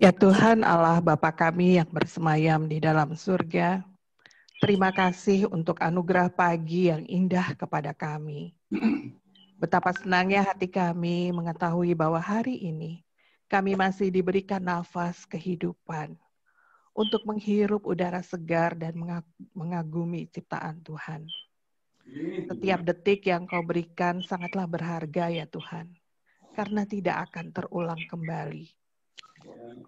Ya Tuhan Allah Bapa kami yang bersemayam di dalam surga, terima kasih untuk anugerah pagi yang indah kepada kami. Betapa senangnya hati kami mengetahui bahwa hari ini kami masih diberikan nafas kehidupan untuk menghirup udara segar dan mengagumi ciptaan Tuhan. Setiap detik yang Kau berikan sangatlah berharga ya Tuhan, karena tidak akan terulang kembali.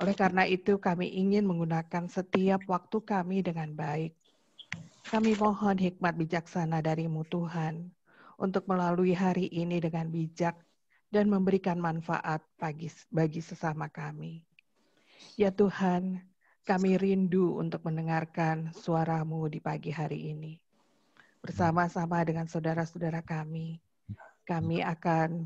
Oleh karena itu kami ingin menggunakan setiap waktu kami dengan baik. Kami mohon hikmat bijaksana dari-Mu Tuhan untuk melalui hari ini dengan bijak dan memberikan manfaat bagi sesama kami. Ya Tuhan, kami rindu untuk mendengarkan suara-Mu di pagi hari ini. Bersama-sama dengan saudara-saudara kami akan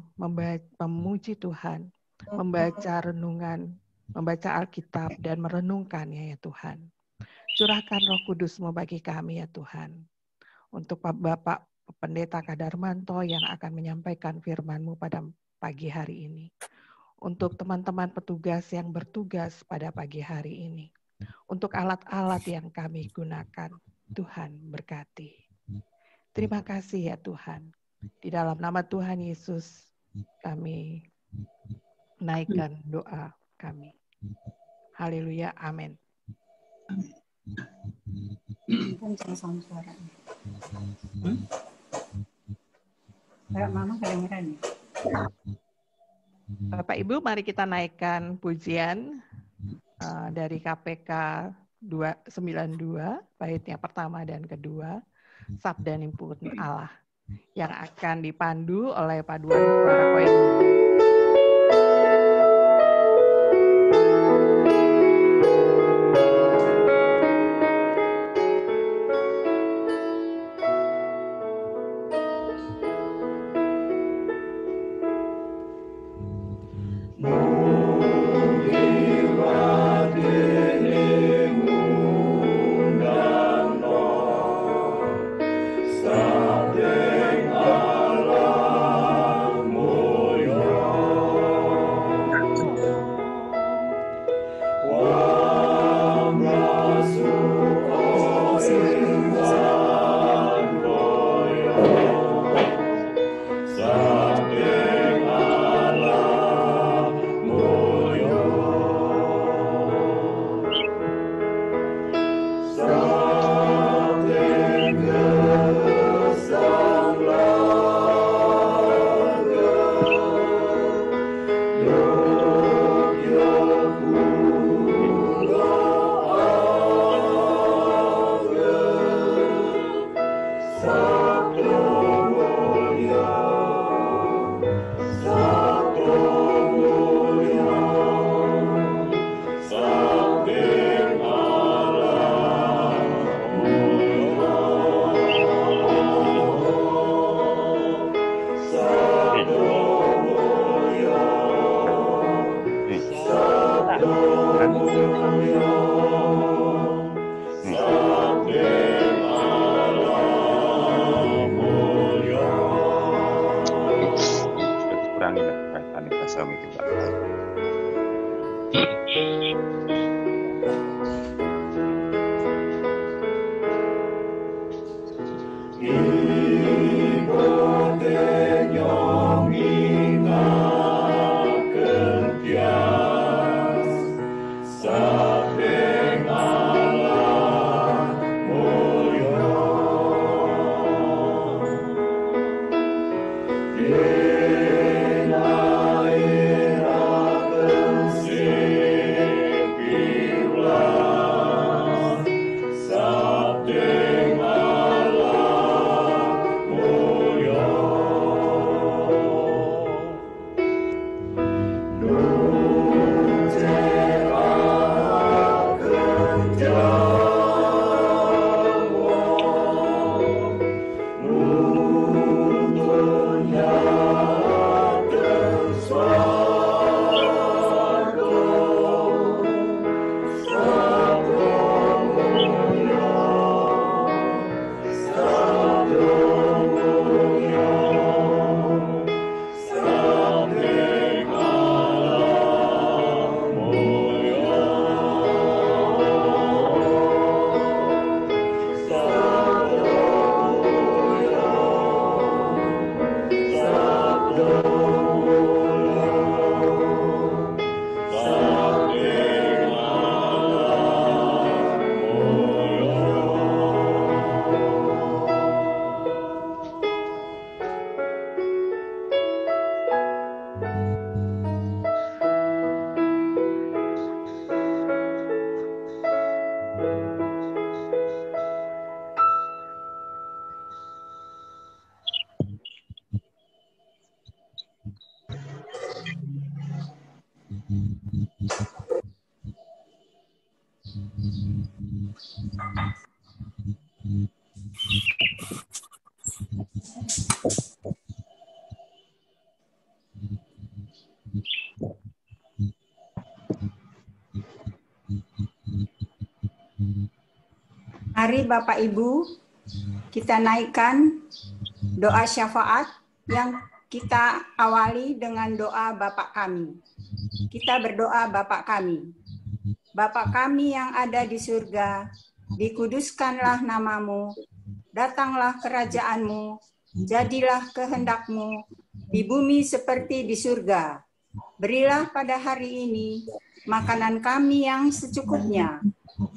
memuji Tuhan, membaca renungan, membaca Alkitab dan merenungkannya ya Tuhan. Curahkan Roh Kudus-Mu bagi kami ya Tuhan. Untuk Bapak Pendeta Kadarmanto yang akan menyampaikan firman-Mu pada pagi hari ini. Untuk teman-teman petugas yang bertugas pada pagi hari ini. Untuk alat-alat yang kami gunakan, Tuhan berkati. Terima kasih ya Tuhan. Di dalam nama Tuhan Yesus kami naikkan doa kami. Haleluya, amin. Kencang sama suaranya. Kayak mama kedengeran ya. Bapak Ibu, mari kita naikkan pujian dari KPK 292, baitnya pertama dan kedua, Sabda Nimpun Allah, yang akan dipandu oleh paduan suara koin. Mari Bapak Ibu, kita naikkan doa syafaat yang kita awali dengan doa Bapa kami. Kita berdoa Bapa kami. Bapa kami yang ada di surga, dikuduskanlah namamu, datanglah kerajaanmu, jadilah kehendakmu, di bumi seperti di surga. Berilah pada hari ini makanan kami yang secukupnya,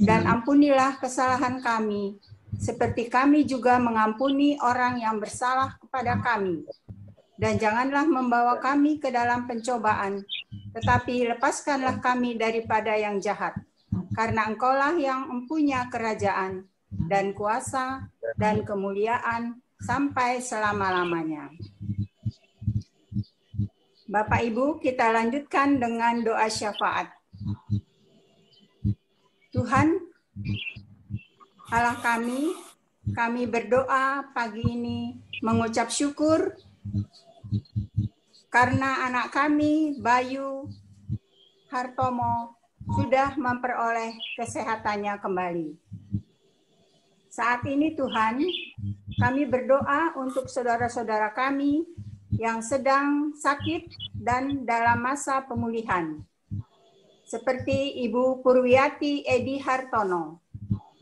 dan ampunilah kesalahan kami, seperti kami juga mengampuni orang yang bersalah kepada kami. Dan janganlah membawa kami ke dalam pencobaan, tetapi lepaskanlah kami daripada yang jahat. Karena Engkaulah yang mempunyai kerajaan, dan kuasa, dan kemuliaan, sampai selama-lamanya. Bapak Ibu, kita lanjutkan dengan doa syafaat. Tuhan, Allah kami berdoa pagi ini mengucap syukur karena anak kami, Bayu Hartomo, sudah memperoleh kesehatannya kembali. Saat ini Tuhan, kami berdoa untuk saudara-saudara kami yang sedang sakit dan dalam masa pemulihan. Seperti Ibu Purwiati Edi Hartono,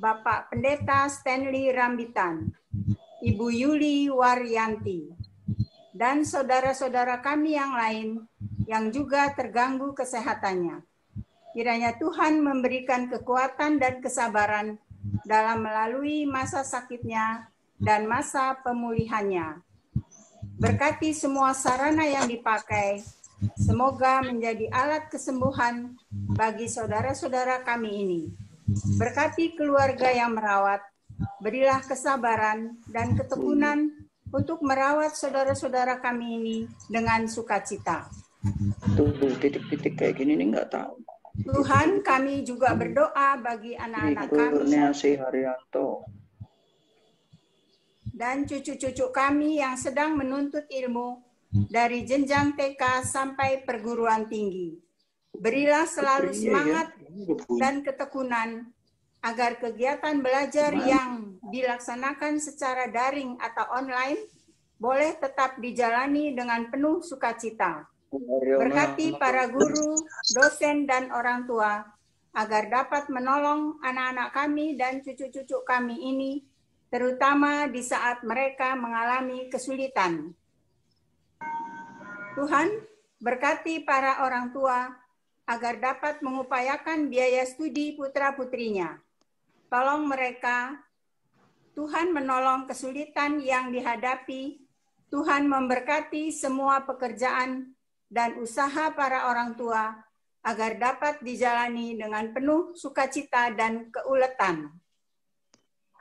Bapak Pendeta Stanley Rambitan, Ibu Yuli Waryanti, dan saudara-saudara kami yang lain yang juga terganggu kesehatannya. Kiranya Tuhan memberikan kekuatan dan kesabaran dalam melalui masa sakitnya dan masa pemulihannya. Berkati semua sarana yang dipakai, semoga menjadi alat kesembuhan bagi saudara-saudara kami ini. Berkati keluarga yang merawat, berilah kesabaran dan ketekunan untuk merawat saudara-saudara kami ini dengan sukacita. Tuh, titik-titik kayak gini nih nggak tahu. Tuhan, kami juga berdoa bagi anak-anak kami Haryanto dan cucu-cucu kami yang sedang menuntut ilmu dari jenjang TK sampai perguruan tinggi. Berilah selalu semangat dan ketekunan agar kegiatan belajar yang dilaksanakan secara daring atau online boleh tetap dijalani dengan penuh sukacita. Berkati para guru, dosen, dan orang tua agar dapat menolong anak-anak kami dan cucu-cucu kami ini, terutama di saat mereka mengalami kesulitan. Tuhan, berkati para orang tua agar dapat mengupayakan biaya studi putra-putrinya. Tolong mereka, Tuhan menolong kesulitan yang dihadapi, Tuhan memberkati semua pekerjaan dan usaha para orang tua agar dapat dijalani dengan penuh sukacita dan keuletan.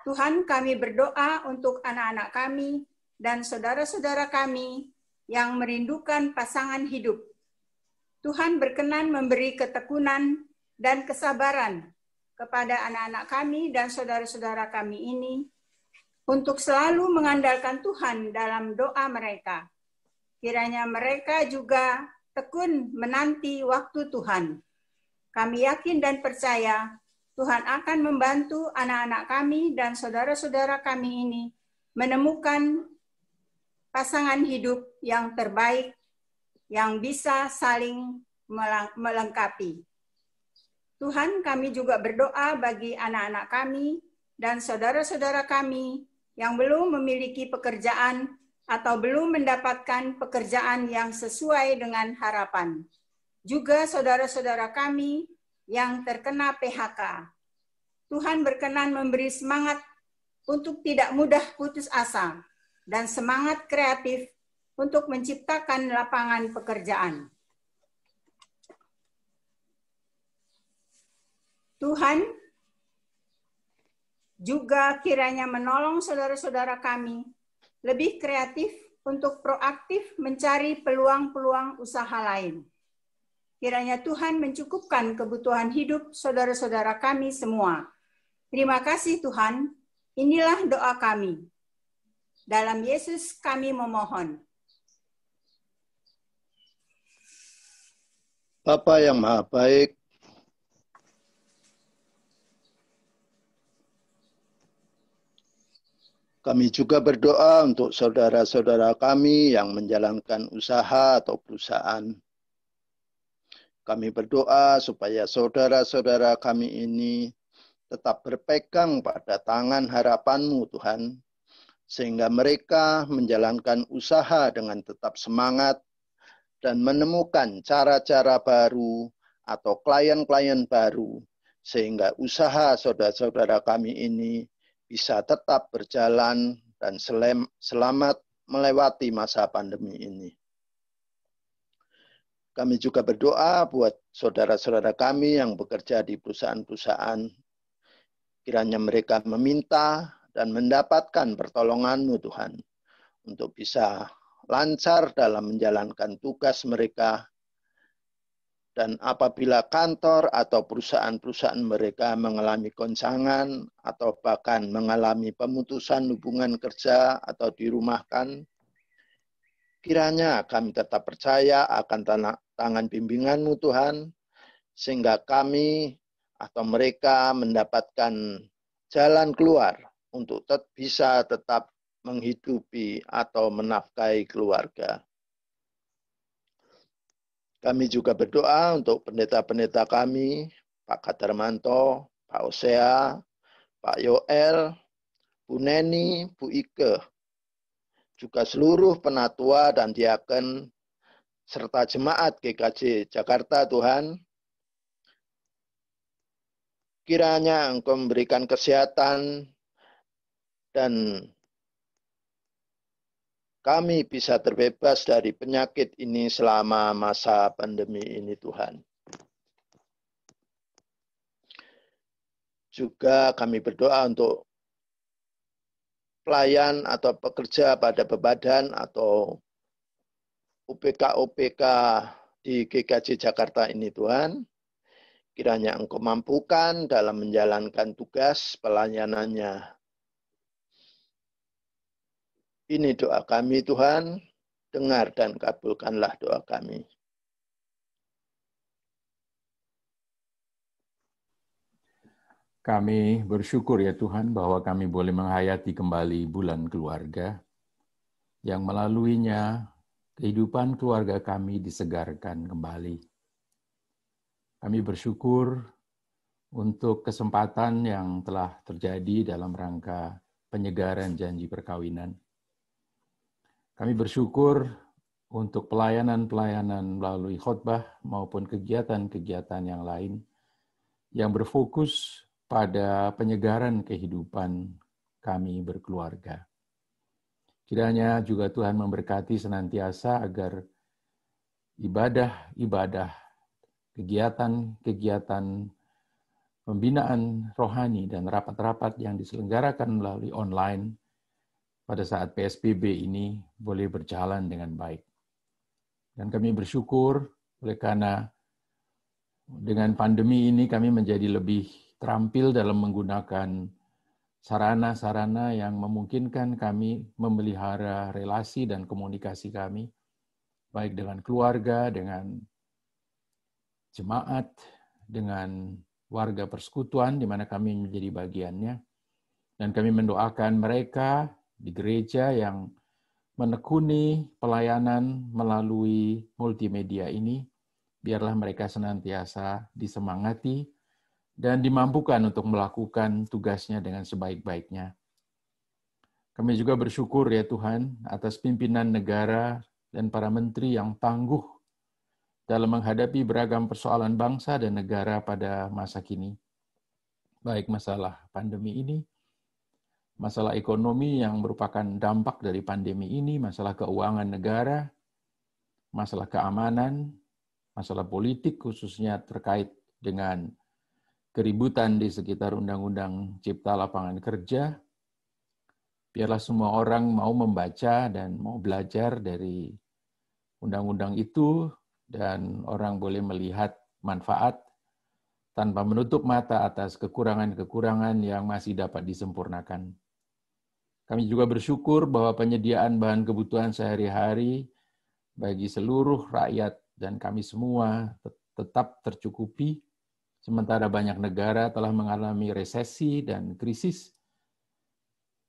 Tuhan, kami berdoa untuk anak-anak kami dan saudara-saudara kami yang merindukan pasangan hidup. Tuhan berkenan memberi ketekunan dan kesabaran kepada anak-anak kami dan saudara-saudara kami ini untuk selalu mengandalkan Tuhan dalam doa mereka. Kiranya mereka juga tekun menanti waktu Tuhan. Kami yakin dan percaya Tuhan akan membantu anak-anak kami dan saudara-saudara kami ini menemukan pasangan hidup yang terbaik, yang bisa saling melengkapi. Tuhan, kami juga berdoa bagi anak-anak kami dan saudara-saudara kami yang belum memiliki pekerjaan atau belum mendapatkan pekerjaan yang sesuai dengan harapan. Juga saudara-saudara kami yang terkena PHK. Tuhan berkenan memberi semangat untuk tidak mudah putus asa dan semangat kreatif untuk menciptakan lapangan pekerjaan. Tuhan juga kiranya menolong saudara-saudara kami lebih kreatif untuk proaktif mencari peluang-peluang usaha lain. Kiranya Tuhan mencukupkan kebutuhan hidup saudara-saudara kami semua. Terima kasih Tuhan, inilah doa kami. Dalam Yesus kami memohon. Bapa yang Maha Baik, Kami juga berdoa untuk saudara-saudara kami yang menjalankan usaha atau perusahaan. Kami berdoa supaya saudara-saudara kami ini tetap berpegang pada tangan harapan-Mu, Tuhan, sehingga mereka menjalankan usaha dengan tetap semangat dan menemukan cara-cara baru atau klien-klien baru, sehingga usaha saudara-saudara kami ini bisa tetap berjalan dan selamat melewati masa pandemi ini. Kami juga berdoa buat saudara-saudara kami yang bekerja di perusahaan-perusahaan, kiranya mereka meminta dan mendapatkan pertolongan-Mu, Tuhan, untuk bisa lancar dalam menjalankan tugas mereka. Dan apabila kantor atau perusahaan-perusahaan mereka mengalami goncangan atau bahkan mengalami pemutusan hubungan kerja atau dirumahkan, kiranya kami tetap percaya akan tangan bimbingan-Mu, Tuhan, sehingga kami atau mereka mendapatkan jalan keluar untuk bisa tetap menghidupi atau menafkahi keluarga. Kami juga berdoa untuk pendeta-pendeta kami, Pak Kadarmanto, Pak Osea, Pak Yoel, Bu Neni, Bu Ike, juga seluruh penatua dan diaken, serta jemaat GKJ Jakarta, Tuhan. Kiranya Engkau memberikan kesehatan dan kami bisa terbebas dari penyakit ini selama masa pandemi ini, Tuhan. Juga kami berdoa untuk pelayan atau pekerja pada bebadan atau UPK-UPK di GKJ Jakarta ini, Tuhan. Kiranya Engkau mampukan dalam menjalankan tugas pelayanannya. Ini doa kami, Tuhan. Dengar dan kabulkanlah doa kami. Kami bersyukur ya Tuhan bahwa kami boleh menghayati kembali bulan keluarga yang melaluinya kehidupan keluarga kami disegarkan kembali. Kami bersyukur untuk kesempatan yang telah terjadi dalam rangka penyegaran janji perkawinan. Kami bersyukur untuk pelayanan-pelayanan melalui khotbah maupun kegiatan-kegiatan yang lain yang berfokus pada penyegaran kehidupan kami berkeluarga. Kiranya juga Tuhan memberkati senantiasa agar ibadah-ibadah, kegiatan-kegiatan pembinaan rohani dan rapat-rapat yang diselenggarakan melalui online pada saat PSBB ini boleh berjalan dengan baik. Dan kami bersyukur oleh karena dengan pandemi ini kami menjadi lebih terampil dalam menggunakan sarana-sarana yang memungkinkan kami memelihara relasi dan komunikasi kami, baik dengan keluarga, dengan jemaat, dengan warga persekutuan di mana kami menjadi bagiannya. Dan kami mendoakan mereka di gereja yang menekuni pelayanan melalui multimedia ini, biarlah mereka senantiasa disemangati dan dimampukan untuk melakukan tugasnya dengan sebaik-baiknya. Kami juga bersyukur ya Tuhan atas pimpinan negara dan para menteri yang tangguh dalam menghadapi beragam persoalan bangsa dan negara pada masa kini. Baik masalah pandemi ini, masalah ekonomi yang merupakan dampak dari pandemi ini, masalah keuangan negara, masalah keamanan, masalah politik khususnya terkait dengan keributan di sekitar Undang-Undang Cipta Lapangan Kerja. Biarlah semua orang mau membaca dan mau belajar dari undang-undang itu dan orang boleh melihat manfaat tanpa menutup mata atas kekurangan-kekurangan yang masih dapat disempurnakan. Kami juga bersyukur bahwa penyediaan bahan kebutuhan sehari-hari bagi seluruh rakyat dan kami semua tetap tercukupi, sementara banyak negara telah mengalami resesi dan krisis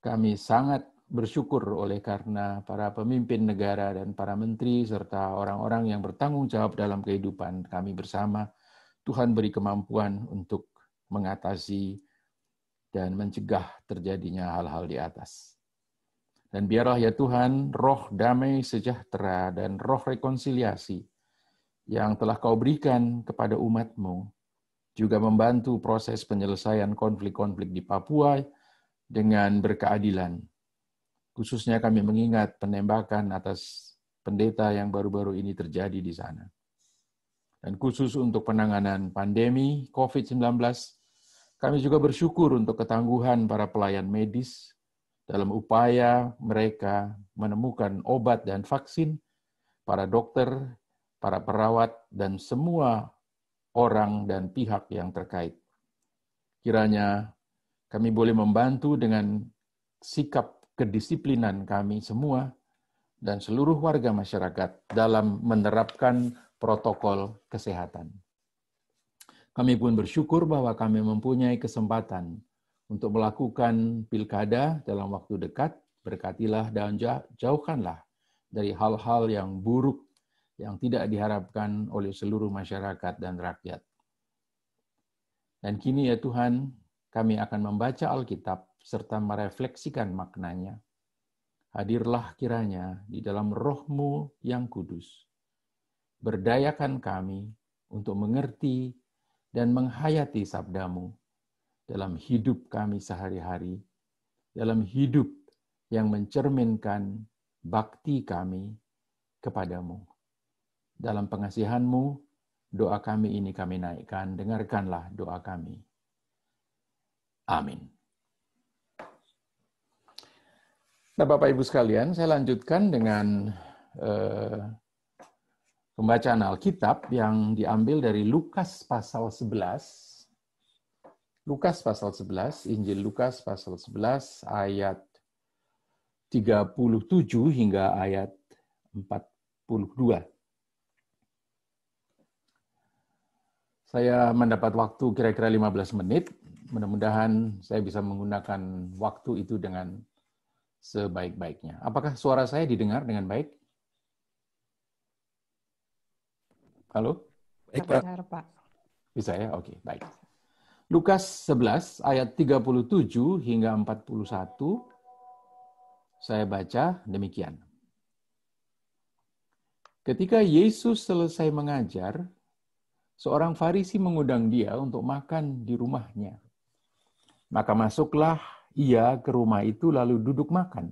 Kami sangat bersyukur oleh karena para pemimpin negara dan para menteri serta orang-orang yang bertanggung jawab dalam kehidupan kami bersama. Tuhan beri kemampuan untuk mengatasi dan mencegah terjadinya hal-hal di atas. Dan biarlah ya Tuhan, roh damai sejahtera dan roh rekonsiliasi yang telah Kau berikan kepada umat-Mu juga membantu proses penyelesaian konflik-konflik di Papua dengan berkeadilan. Khususnya kami mengingat penembakan atas pendeta yang baru-baru ini terjadi di sana. Dan khusus untuk penanganan pandemi COVID-19, kami juga bersyukur untuk ketangguhan para pelayan medis dalam upaya mereka menemukan obat dan vaksin, para dokter, para perawat, dan semua orang dan pihak yang terkait. Kiranya kami boleh membantu dengan sikap kedisiplinan kami semua dan seluruh warga masyarakat dalam menerapkan protokol kesehatan. Kami pun bersyukur bahwa kami mempunyai kesempatan untuk melakukan pilkada dalam waktu dekat. Berkatilah dan jauhkanlah dari hal-hal yang buruk yang tidak diharapkan oleh seluruh masyarakat dan rakyat. Dan kini ya Tuhan, kami akan membaca Alkitab serta merefleksikan maknanya. Hadirlah kiranya di dalam roh-Mu yang kudus. Berdayakan kami untuk mengerti dan menghayati sabda-Mu dalam hidup kami sehari-hari, dalam hidup yang mencerminkan bakti kami kepadamu. Dalam pengasihan-Mu, doa kami ini kami naikkan, dengarkanlah doa kami. Amin. Nah, Bapak Ibu sekalian, saya lanjutkan dengan pembacaan Alkitab yang diambil dari Lukas pasal 11. Lukas pasal 11, Injil Lukas pasal 11 ayat 37 hingga ayat 42. Saya mendapat waktu kira-kira 15 menit. Mudah-mudahan saya bisa menggunakan waktu itu dengan sebaik-baiknya. Apakah suara saya didengar dengan baik? Halo? Baik, Pak. Bisa ya? Oke, baik. Lukas 11 ayat 37 hingga 41. Saya baca demikian. Ketika Yesus selesai mengajar, seorang Farisi mengundang dia untuk makan di rumahnya. Maka masuklah ia ke rumah itu lalu duduk makan.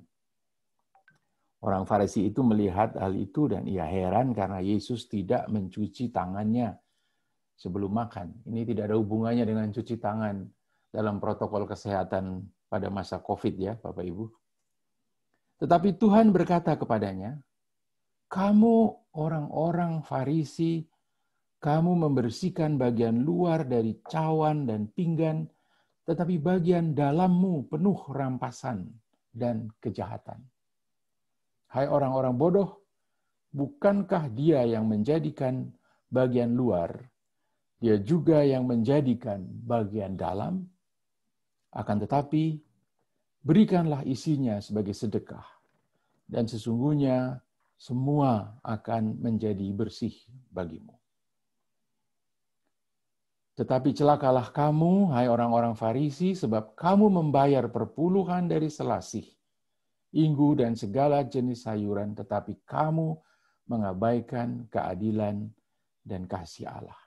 Orang Farisi itu melihat hal itu dan ia heran karena Yesus tidak mencuci tangannya sebelum makan. Ini tidak ada hubungannya dengan cuci tangan dalam protokol kesehatan pada masa COVID ya, Bapak Ibu. Tetapi Tuhan berkata kepadanya, "Kamu orang-orang Farisi, kamu membersihkan bagian luar dari cawan dan pinggan, tetapi bagian dalammu penuh rampasan dan kejahatan. Hai orang-orang bodoh, bukankah Dia yang menjadikan bagian luar, Dia juga yang menjadikan bagian dalam? Akan tetapi, berikanlah isinya sebagai sedekah, dan sesungguhnya semua akan menjadi bersih bagimu. Tetapi celakalah kamu, hai orang-orang Farisi, sebab kamu membayar perpuluhan dari selasih, inggu, dan segala jenis sayuran, tetapi kamu mengabaikan keadilan dan kasih Allah.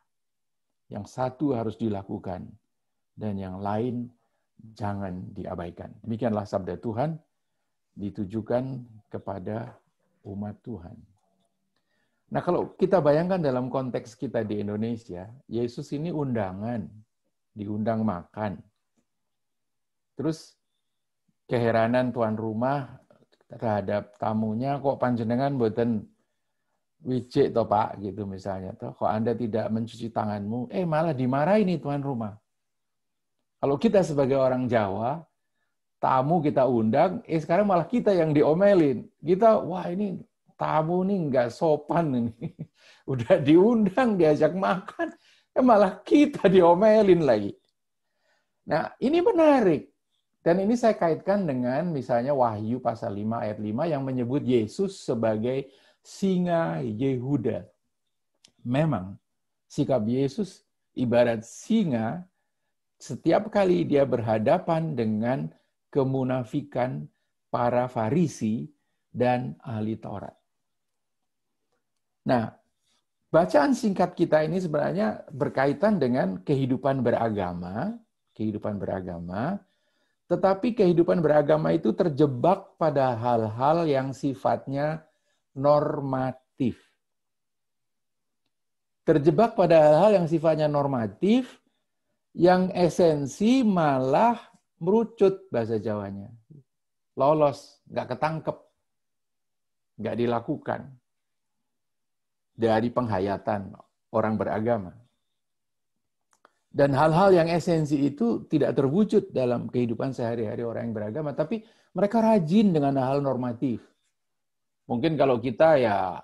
Yang satu harus dilakukan, dan yang lain jangan diabaikan." Demikianlah sabda Tuhan ditujukan kepada umat Tuhan. Nah, kalau kita bayangkan dalam konteks kita di Indonesia, Yesus ini undangan, diundang makan. Terus keheranan tuan rumah terhadap tamunya, kok panjenengan mboten wijik toh Pak, gitu misalnya. Toh, kok Anda tidak mencuci tanganmu? Malah dimarahi nih tuan rumah. Kalau kita sebagai orang Jawa, tamu kita undang, sekarang malah kita yang diomelin. Kita, wah ini tamu nih nggak sopan ini. Udah diundang, diajak makan, malah kita diomelin lagi. Nah, ini menarik. Dan ini saya kaitkan dengan misalnya Wahyu pasal 5 ayat 5 yang menyebut Yesus sebagai singa Yehuda. Memang sikap Yesus ibarat singa setiap kali dia berhadapan dengan kemunafikan para Farisi dan ahli Taurat. Nah, bacaan singkat kita ini sebenarnya berkaitan dengan kehidupan beragama, tetapi kehidupan beragama itu terjebak pada hal-hal yang sifatnya normatif. Terjebak pada hal-hal yang sifatnya normatif, yang esensi malah merucut bahasa Jawanya. Lolos, nggak ketangkep, nggak dilakukan dari penghayatan orang beragama. Dan hal-hal yang esensi itu tidak terwujud dalam kehidupan sehari-hari orang yang beragama, tapi mereka rajin dengan hal normatif. Mungkin kalau kita ya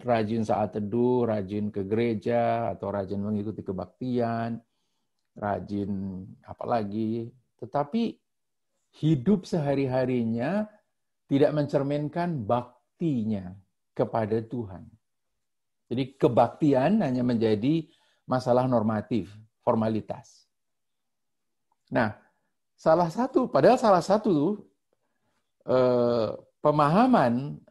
rajin saat teduh, rajin ke gereja, atau rajin mengikuti kebaktian, rajin apalagi, tetapi hidup sehari-harinya tidak mencerminkan baktinya kepada Tuhan. Jadi kebaktian hanya menjadi masalah normatif, formalitas. Nah, pemahaman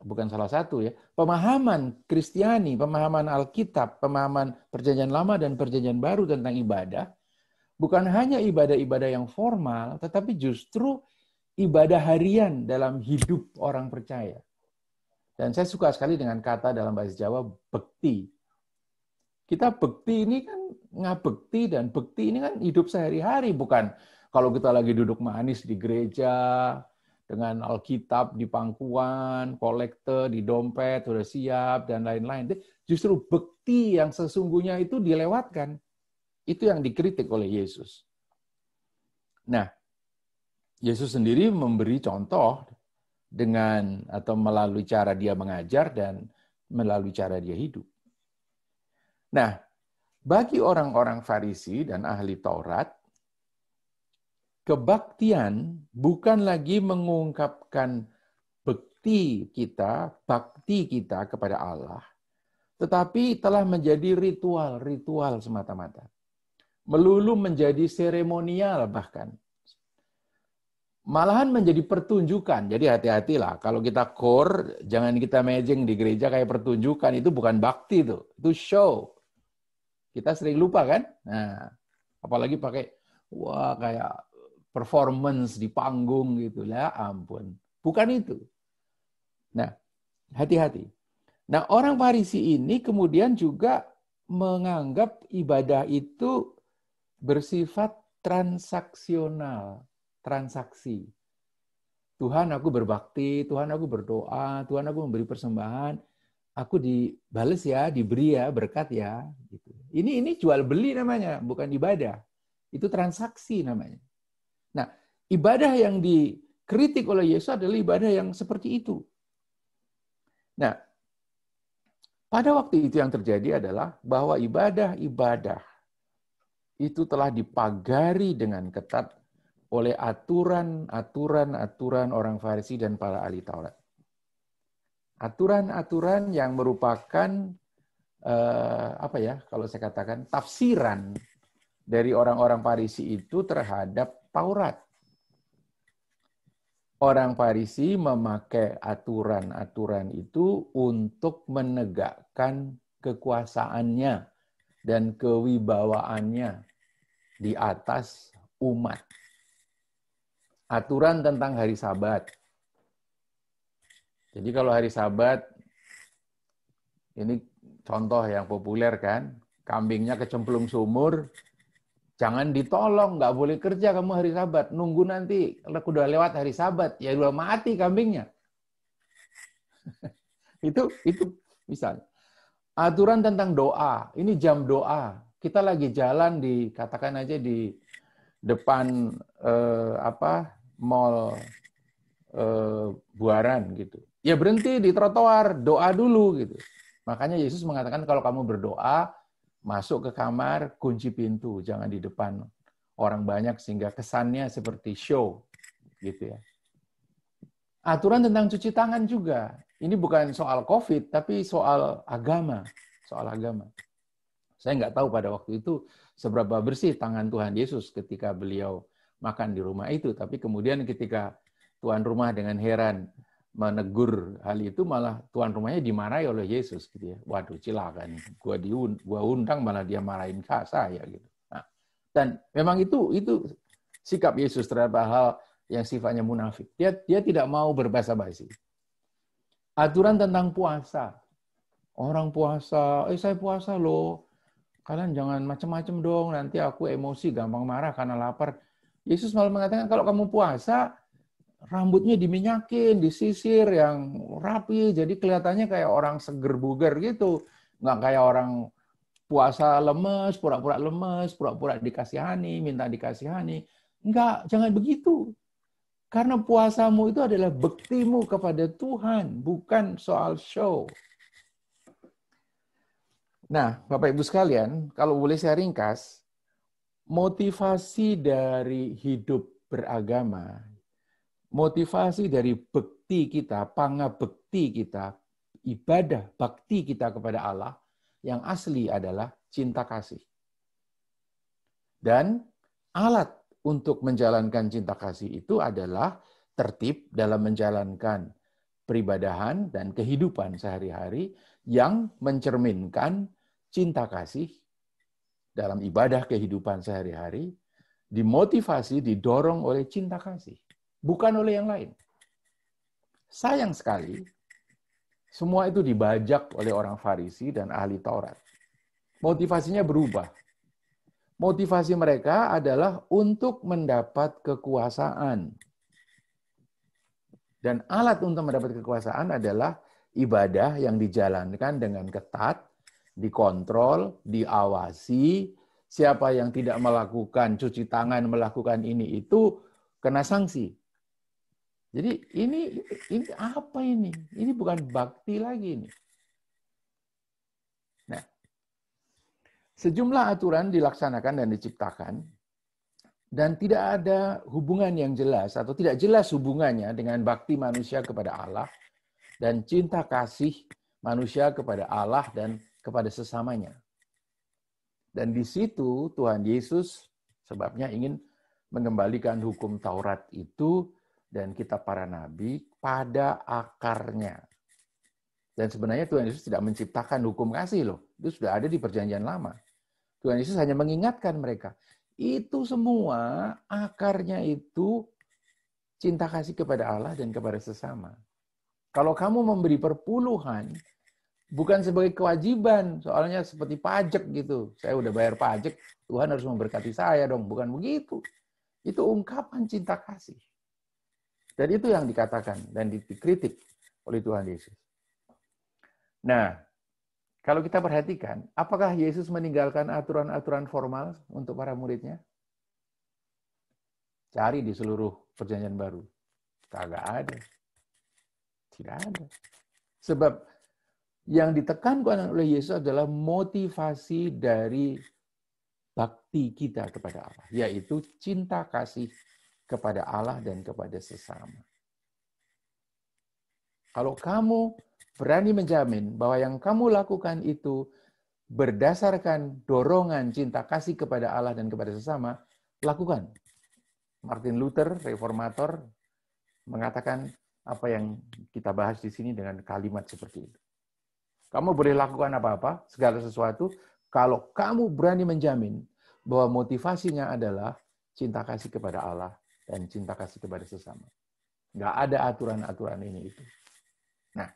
Kristiani, pemahaman Alkitab, pemahaman Perjanjian Lama dan Perjanjian Baru tentang ibadah, bukan hanya ibadah-ibadah yang formal, tetapi justru ibadah harian dalam hidup orang percaya. Dan saya suka sekali dengan kata dalam bahasa Jawa, bekti. Kita bekti ini kan ngabekti, dan bekti ini kan hidup sehari-hari, bukan kalau kita lagi duduk manis di gereja, dengan Alkitab di pangkuan, kolekte di dompet, sudah siap, dan lain-lain. Justru bekti yang sesungguhnya itu dilewatkan. Itu yang dikritik oleh Yesus. Nah, Yesus sendiri memberi contoh dengan atau melalui cara dia mengajar dan melalui cara dia hidup. Nah, bagi orang-orang Farisi dan ahli Taurat, kebaktian bukan lagi mengungkapkan bakti kita kepada Allah, tetapi telah menjadi ritual semata-mata. Melulu menjadi seremonial bahkan. Malahan menjadi pertunjukan. Jadi hati-hatilah. Kalau kita core, jangan kita imagine di gereja kayak pertunjukan. Itu bukan bakti itu. Itu show. Kita sering lupa kan? Nah, apalagi pakai kayak performance di panggung gitu lah, ampun. Bukan itu. Nah, hati-hati. Nah, orang Farisi ini kemudian juga menganggap ibadah itu bersifat transaksional, transaksi. Tuhan, aku berbakti, Tuhan, aku berdoa, Tuhan, aku memberi persembahan, aku dibales ya, diberi ya, berkat ya. Gitu. Ini jual beli namanya, bukan ibadah. Itu transaksi namanya. Nah, ibadah yang dikritik oleh Yesus adalah ibadah yang seperti itu. Nah, pada waktu itu yang terjadi adalah bahwa ibadah-ibadah itu telah dipagari dengan ketat oleh aturan orang Farisi dan para ahli Taurat. Aturan-aturan yang merupakan kalau saya katakan tafsiran dari orang-orang Farisi itu terhadap Taurat. Orang Farisi memakai aturan-aturan itu untuk menegakkan kekuasaannya dan kewibawaannya di atas umat. Aturan tentang hari Sabat. Jadi kalau hari Sabat, ini contoh yang populer kan, kambingnya kecemplung sumur, jangan ditolong, nggak boleh kerja kamu hari Sabat, nunggu nanti udah lewat hari Sabat, ya udah mati kambingnya. itu misalnya. Aturan tentang doa, ini jam doa. Kita lagi jalan katakan aja di depan mall Buaran gitu. Ya berhenti di trotoar, doa dulu gitu. Makanya Yesus mengatakan kalau kamu berdoa, masuk ke kamar, kunci pintu, jangan di depan orang banyak sehingga kesannya seperti show gitu ya. Aturan tentang cuci tangan juga. Ini bukan soal COVID, tapi soal agama. Soal agama. Saya nggak tahu pada waktu itu seberapa bersih tangan Tuhan Yesus ketika beliau makan di rumah itu. Tapi kemudian ketika tuan rumah dengan heran menegur hal itu, malah tuan rumahnya dimarahi oleh Yesus gitu ya. Waduh, cilaka nih. Gua undang malah dia marahin saya gitu. Nah, dan memang itu sikap Yesus terhadap hal yang sifatnya munafik. Dia tidak mau berbasa-basi. Aturan tentang puasa. Orang puasa, saya puasa loh. Kalian jangan macam-macam dong, nanti aku emosi, gampang marah karena lapar. Yesus malah mengatakan kalau kamu puasa, rambutnya diminyakin, disisir yang rapi, jadi kelihatannya kayak orang seger buger gitu. Nggak kayak orang puasa lemes, pura-pura dikasihani, minta dikasihani. Enggak, jangan begitu. Karena puasamu itu adalah bektimu kepada Tuhan, bukan soal show. Nah, Bapak Ibu sekalian, kalau boleh saya ringkas, motivasi dari hidup beragama, motivasi dari bekti kita, pangabekti kita, ibadah bakti kita kepada Allah, yang asli adalah cinta kasih. Dan alat untuk menjalankan cinta kasih itu adalah tertib dalam menjalankan peribadahan dan kehidupan sehari-hari yang mencerminkan cinta kasih dalam ibadah kehidupan sehari-hari, dimotivasi, didorong oleh cinta kasih, bukan oleh yang lain. Sayang sekali, semua itu dibajak oleh orang Farisi dan ahli Taurat. Motivasinya berubah. Motivasi mereka adalah untuk mendapat kekuasaan. Dan alat untuk mendapat kekuasaan adalah ibadah yang dijalankan dengan ketat, dikontrol, diawasi. Siapa yang tidak melakukan cuci tangan, melakukan ini itu kena sanksi. Jadi ini apa ini? Ini bukan bakti lagi ini. Nah, sejumlah aturan dilaksanakan dan diciptakan dan tidak ada hubungan yang jelas atau tidak jelas hubungannya dengan bakti manusia kepada Allah dan cinta kasih manusia kepada Allah dan kepada sesamanya. Dan di situ Tuhan Yesus sebabnya ingin mengembalikan hukum Taurat itu dan kitab para nabi pada akarnya. Dan sebenarnya Tuhan Yesus tidak menciptakan hukum kasih loh. Itu sudah ada di Perjanjian Lama. Tuhan Yesus hanya mengingatkan mereka. Itu semua akarnya itu cinta kasih kepada Allah dan kepada sesama. Kalau kamu memberi perpuluhan, bukan sebagai kewajiban, soalnya seperti pajak gitu. Saya udah bayar pajak, Tuhan harus memberkati saya dong. Bukan begitu. Itu ungkapan cinta kasih. Dan itu yang dikatakan dan dikritik oleh Tuhan Yesus. Nah, kalau kita perhatikan, apakah Yesus meninggalkan aturan-aturan formal untuk para muridnya? Cari di seluruh Perjanjian Baru. Kagak ada. Tidak ada. Sebab yang ditekankan oleh Yesus adalah motivasi dari bakti kita kepada Allah, yaitu cinta kasih kepada Allah dan kepada sesama. Kalau kamu berani menjamin bahwa yang kamu lakukan itu berdasarkan dorongan cinta kasih kepada Allah dan kepada sesama, lakukan. Martin Luther, reformator, mengatakan apa yang kita bahas di sini dengan kalimat seperti itu. Kamu boleh lakukan apa-apa, segala sesuatu, kalau kamu berani menjamin bahwa motivasinya adalah cinta kasih kepada Allah dan cinta kasih kepada sesama. Nggak ada aturan-aturan ini itu. Nah,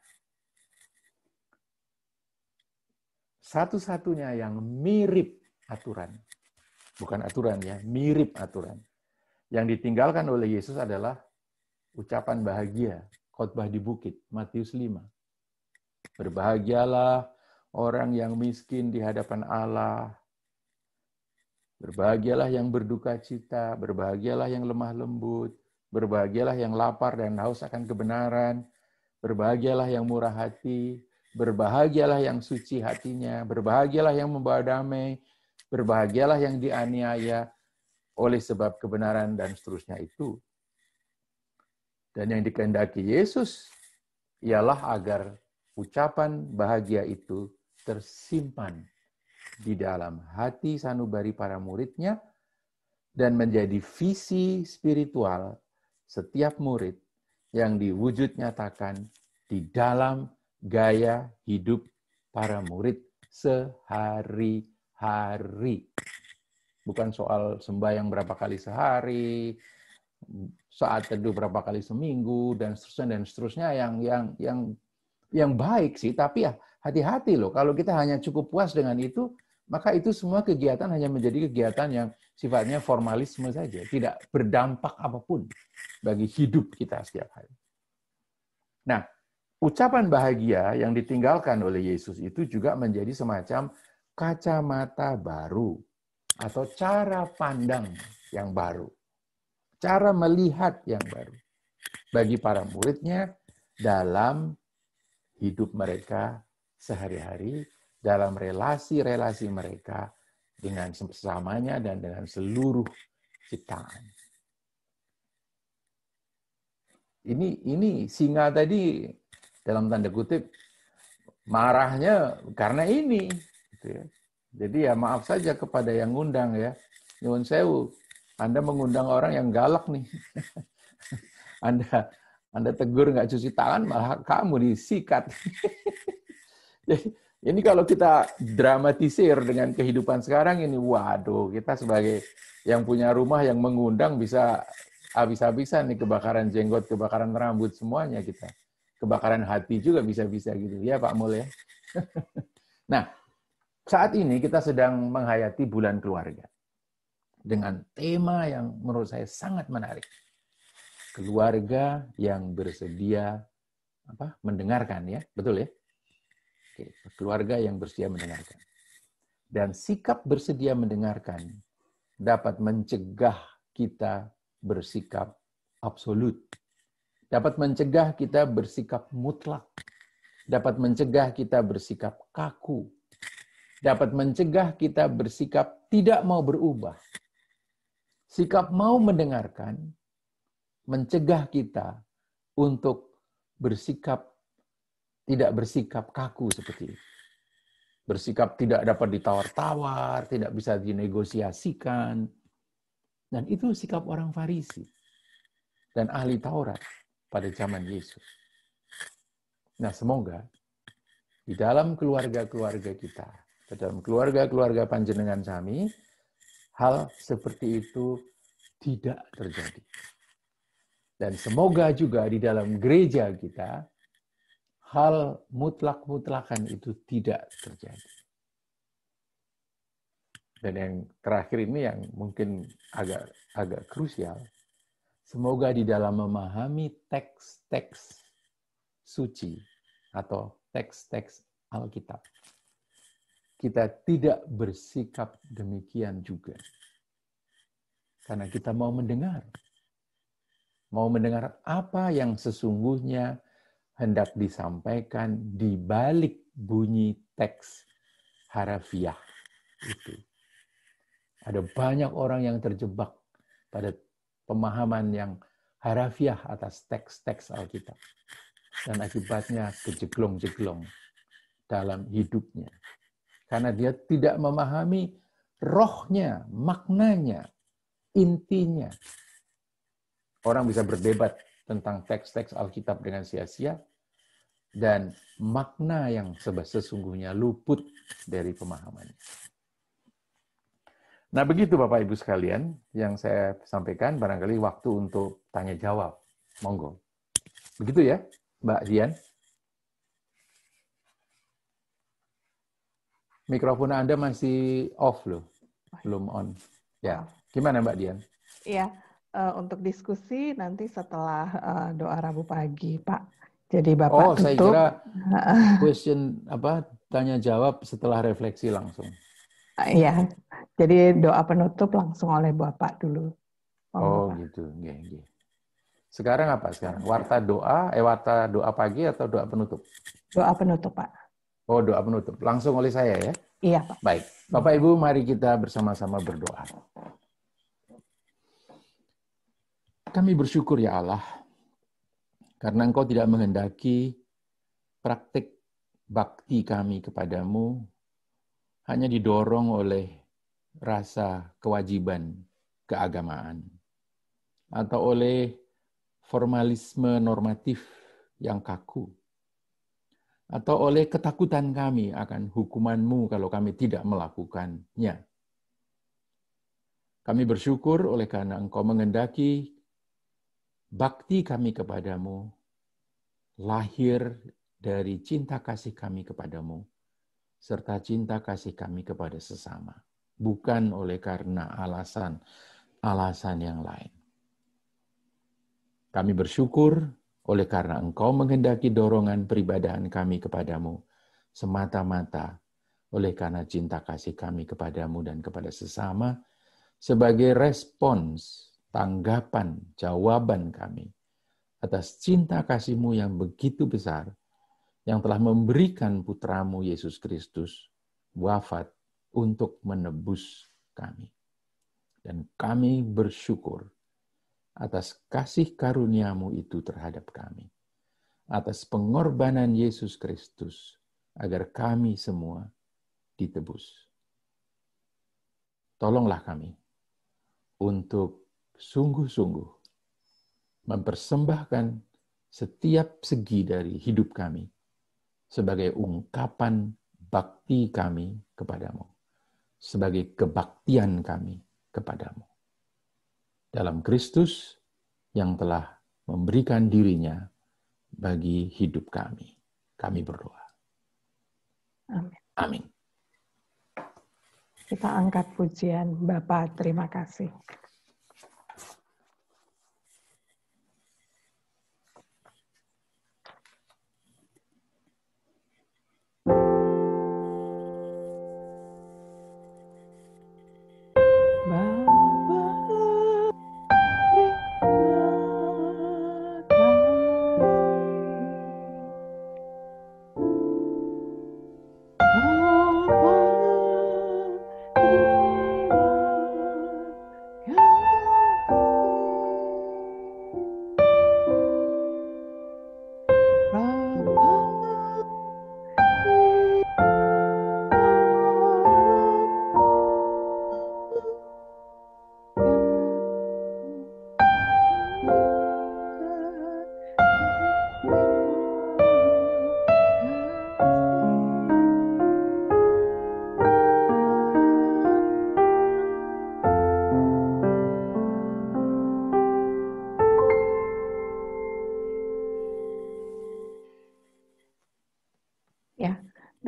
satu-satunya yang mirip aturan, bukan aturan ya, mirip aturan, yang ditinggalkan oleh Yesus adalah ucapan bahagia, khotbah di bukit, Matius 5. Berbahagialah orang yang miskin di hadapan Allah. Berbahagialah yang berduka cita, berbahagialah yang lemah lembut, berbahagialah yang lapar dan haus akan kebenaran, berbahagialah yang murah hati, berbahagialah yang suci hatinya, berbahagialah yang membawa damai, berbahagialah yang dianiaya. oleh sebab kebenaran dan seterusnya itu. Dan yang dikehendaki Yesus ialah agar ucapan bahagia itu tersimpan di dalam hati sanubari para muridnya dan menjadi visi spiritual setiap murid yang diwujud nyatakan di dalam gaya hidup para murid sehari-hari. Bukan soal sembahyang berapa kali sehari, saat teduh berapa kali seminggu, dan seterusnya yang baik sih. Tapi ya hati-hati loh, kalau kita hanya cukup puas dengan itu, maka itu semua kegiatan hanya menjadi kegiatan yang sifatnya formalisme saja, tidak berdampak apapun bagi hidup kita setiap hari. Nah, ucapan bahagia yang ditinggalkan oleh Yesus itu juga menjadi semacam kacamata baru atau cara pandang yang baru, cara melihat yang baru bagi para muridnya dalam hidup mereka sehari-hari, dalam relasi-relasi mereka dengan sesamanya dan dengan seluruh ciptaan. Ini singa tadi dalam tanda kutip marahnya karena ini, gitu ya. Jadi ya maaf saja kepada yang ngundang ya, nyuwun sewu, Anda mengundang orang yang galak nih, Anda tegur nggak cuci tangan malah kamu disikat. Ini kalau kita dramatisir dengan kehidupan sekarang ini, waduh, kita sebagai yang punya rumah yang mengundang bisa habis-habisan nih, kebakaran jenggot, kebakaran rambut, semuanya kita. Kebakaran hati juga bisa-bisa gitu. Ya Pak Mul ya. Nah, saat ini kita sedang menghayati bulan keluarga. Dengan tema yang menurut saya sangat menarik. Keluarga yang bersedia mendengarkan ya. Betul ya? Oke, keluarga yang bersedia mendengarkan. Dan sikap bersedia mendengarkan dapat mencegah kita bersikap absolut. Dapat mencegah kita bersikap mutlak. Dapat mencegah kita bersikap kaku. Dapat mencegah kita bersikap tidak mau berubah. Sikap mau mendengarkan mencegah kita untuk tidak bersikap kaku seperti itu. Bersikap tidak dapat ditawar-tawar, tidak bisa dinegosiasikan. Dan itu sikap orang Farisi dan ahli Taurat pada zaman Yesus. Nah, semoga di dalam keluarga-keluarga kita, di dalam keluarga-keluarga panjenengan sami, hal seperti itu tidak terjadi. Dan semoga juga di dalam gereja kita, hal mutlak-mutlakan itu tidak terjadi. Dan yang terakhir ini yang mungkin agak krusial, semoga di dalam memahami teks-teks suci atau teks-teks Alkitab, kita tidak bersikap demikian juga. Karena kita mau mendengar apa yang sesungguhnya hendak disampaikan di balik bunyi teks harafiah itu. Ada banyak orang yang terjebak pada pemahaman yang harafiah atas teks-teks Alkitab. Dan akibatnya kejeglong-jeglong dalam hidupnya. Karena dia tidak memahami rohnya, maknanya, intinya. Orang bisa berdebat tentang teks-teks Alkitab dengan sia-sia, dan makna yang sesungguhnya luput dari pemahamannya. Nah, begitu Bapak Ibu sekalian yang saya sampaikan, barangkali waktu untuk tanya jawab. Monggo. Begitu ya, Mbak Dian? Mikrofon Anda masih off loh, belum on. Ya, gimana Mbak Dian? Iya, untuk diskusi nanti setelah doa Rabu pagi, Pak. Jadi Bapak tutup. Saya kira question tanya jawab setelah refleksi langsung. Iya, jadi doa penutup langsung oleh Bapak dulu. Pak. Gitu. Yeah. Sekarang apa sekarang? Warta doa pagi atau doa penutup? Doa penutup, Pak. Doa penutup. Langsung oleh saya ya? Iya, Pak. Baik. Bapak Ibu, mari kita bersama-sama berdoa. Kami bersyukur ya Allah, karena Engkau tidak menghendaki praktik bakti kami kepadamu hanya didorong oleh rasa kewajiban keagamaan atau oleh formalisme normatif yang kaku atau oleh ketakutan kami akan hukuman-Mu kalau kami tidak melakukannya. Kami bersyukur oleh karena Engkau menghendaki bakti kami kepadamu lahir dari cinta kasih kami kepadamu, serta cinta kasih kami kepada sesama, bukan oleh karena alasan yang lain. Kami bersyukur oleh karena Engkau menghendaki dorongan peribadahan kami kepadamu, semata-mata oleh karena cinta kasih kami kepadamu dan kepada sesama, sebagai respons, tanggapan, jawaban kami atas cinta kasih-Mu yang begitu besar, yang telah memberikan putra-Mu Yesus Kristus wafat untuk menebus kami. Dan kami bersyukur atas kasih karunia-Mu itu terhadap kami, atas pengorbanan Yesus Kristus, agar kami semua ditebus. Tolonglah kami untuk sungguh-sungguh mempersembahkan setiap segi dari hidup kami sebagai ungkapan bakti kami kepadamu, sebagai kebaktian kami kepadamu. Dalam Kristus yang telah memberikan dirinya bagi hidup kami. Kami berdoa. Amin. Amin. Kita angkat pujian. Bapa, terima kasih.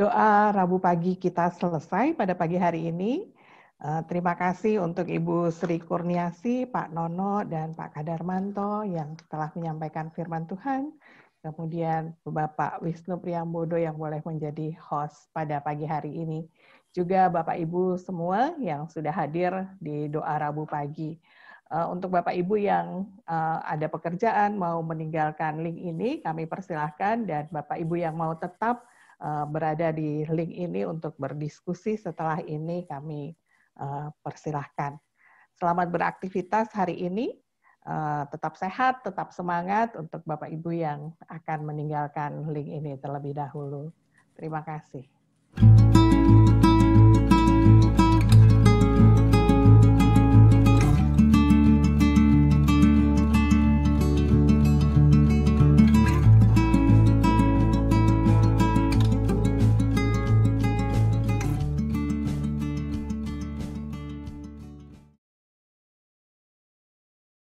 Doa Rabu pagi kita selesai pada pagi hari ini. Terima kasih untuk Ibu Sri Kurniasi, Pak Nono, dan Pak Kadarmanto yang telah menyampaikan firman Tuhan. Kemudian Bapak Wisnu Priambodo yang boleh menjadi host pada pagi hari ini. Juga Bapak Ibu semua yang sudah hadir di doa Rabu pagi. Untuk Bapak Ibu yang ada pekerjaan mau meninggalkan link ini, kami persilahkan, dan Bapak Ibu yang mau tetap berada di link ini untuk berdiskusi setelah ini, kami persilahkan. Selamat beraktivitas hari ini, tetap sehat, tetap semangat untuk Bapak Ibu yang akan meninggalkan link ini terlebih dahulu. Terima kasih.